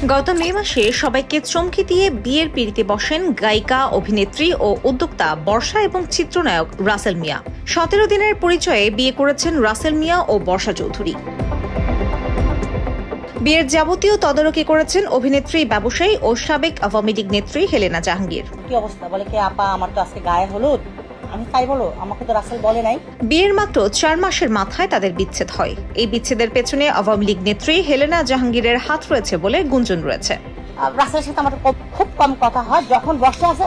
গত মে মাসে সবাইকে চমকে দিয়ে বিয়ের পিঁড়িতে বসেন গায়িকা, অভিনেত্রী ও উদ্যোক্তা বর্ষা এবং চিত্রনায়ক রাসেল মিয়া। 17 দিনের পরিচয়ে বিয়ে করেছেন রাসেল মিয়া ও বর্ষা চৌধুরী। বিয়ের যাবতীয় তদারকি করেছেন অভিনেত্রী, ব্যবসায়ী ও সাবেক আওয়ামী লীগ নেত্রী হেলেনা জাহাঙ্গীর। কি অবস্থা বলে কি আপা, আমার তো আজকে গায়ে হলুদ, আমি তাই বলো, আমাকে তো রাসেল বলে নাই। বিয়ের মাত্র 4 মাসের মাথায় তাদের বিচ্ছেদ হয়। এই বিচ্ছেদের পেছনে আওয়ামী লীগ নেত্রী হেলেনা জাহাঙ্গীরের হাত রয়েছে বলে গুঞ্জন রয়েছে। রাসেলের সাথে আমার খুব কম কথা হয়, যখন বর্ষা আছে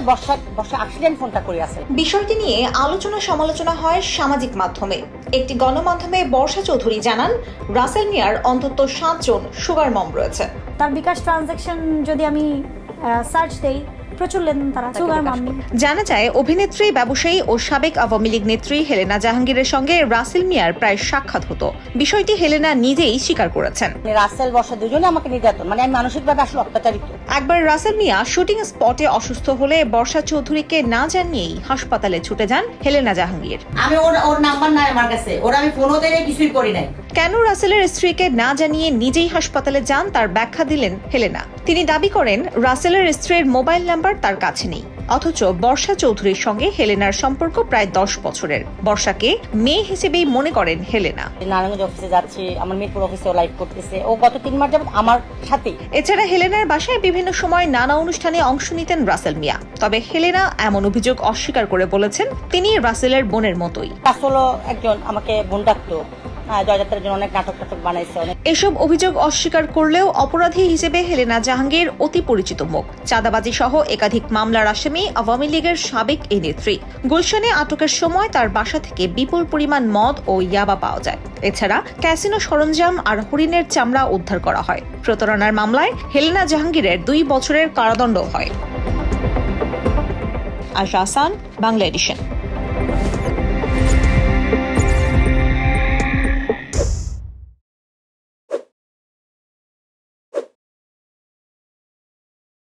বর্ষা অ্যাক্সিডেন্ট ফোনটা করে আসে। বিষয়টি নিয়ে আলোচনা সমালোচনা হয় সামাজিক মাধ্যমে। একটি গণমাধ্যমে বর্ষা চৌধুরী জানান, রাসেল মিয়ার অন্তত 7 জন সুগার মম রয়েছে। তার বিকাশ ট্রানজাকশন যদি আমি সার্চ দেই, প্রচুর লেনদেন তারা সুগার মম। জানা যায়, অভিনেত্রী, ব্যবসায়ী ও সাবেক আওয়ামী লীগ নেত্রী হেলেনা জাহাঙ্গীরের সঙ্গে রাসেল মিয়ার প্রায় সাক্ষাৎ হতো। বিষয়টি হেলেনা নিজেই স্বীকার করেছেন। রাসেল বর্ষা দুজনে আমাকে নির্যাতন, মানে আমি মানসিকভাবে আসলে অত্যাচারিত। একবার রাসেল মিয়া শুটিং স্পটে অসুস্থ হলে বর্ষা চৌধুরীকে না জানিয়েই হাসপাতালে ছুটে যান হেলেনা জাহাঙ্গীর। আমি ওর নাম্বার নাই আমার কাছে, ওর আমি ফোনও দেই, কিছুই করি নাই। কেন রাসেলের স্ত্রীকে না জানিয়ে নিজেই হাসপাতালে যান তার ব্যাখ্যা দিলেন হেলেনা। তিনি দাবি করেন, রাসেলের স্ত্রীর মোবাইল নাম্বার তার কাছে নেই। অথচ বর্ষা চৌধুরীর সঙ্গে হেলেনার সম্পর্ক প্রায় 10 বছরের। বর্ষাকে মেয়ে হিসেবেই মনে করেন হেলেনা। নারায়ণগঞ্জ অফিসে যাচ্ছি, আমার মিরপুর অফিসেও লাইভ করতেছে, ও গত 3 মাস যাবত আমার সাথে। এছাড়া হেলেনার বাসায় বিভিন্ন সময় নানা অনুষ্ঠানে অংশ নিতেন রাসেল মিয়া। তবে হেলেনা এমন অভিযোগ অস্বীকার করে বলেছেন, তিনি রাসেলের বোনের মতোই। আসলে একজন আমাকে বোন ডাকতো, জয়যাত্রার জন্য অনেক নাটক বানাইছে। এসব অভিযোগ অস্বীকার করলেও অপরাধী হিসেবে হেলেনা জাহাঙ্গীর অতি পরিচিত মুখ। চাঁদাবাজি সহ একাধিক মামলার আসামি আওয়ামী লীগের সাবেক এই নেত্রী। গুলশানে আটকের সময় তার বাসা থেকে বিপুল পরিমাণ মদ ও ইয়াবা পাওয়া যায়। এছাড়া ক্যাসিনো সরঞ্জাম আর হরিণের চামড়া উদ্ধার করা হয়। প্রতারণার মামলায় হেলেনা জাহাঙ্গীরের 2 বছরের কারাদণ্ড হয়। আশা হাসান, বাংলা এডিশন।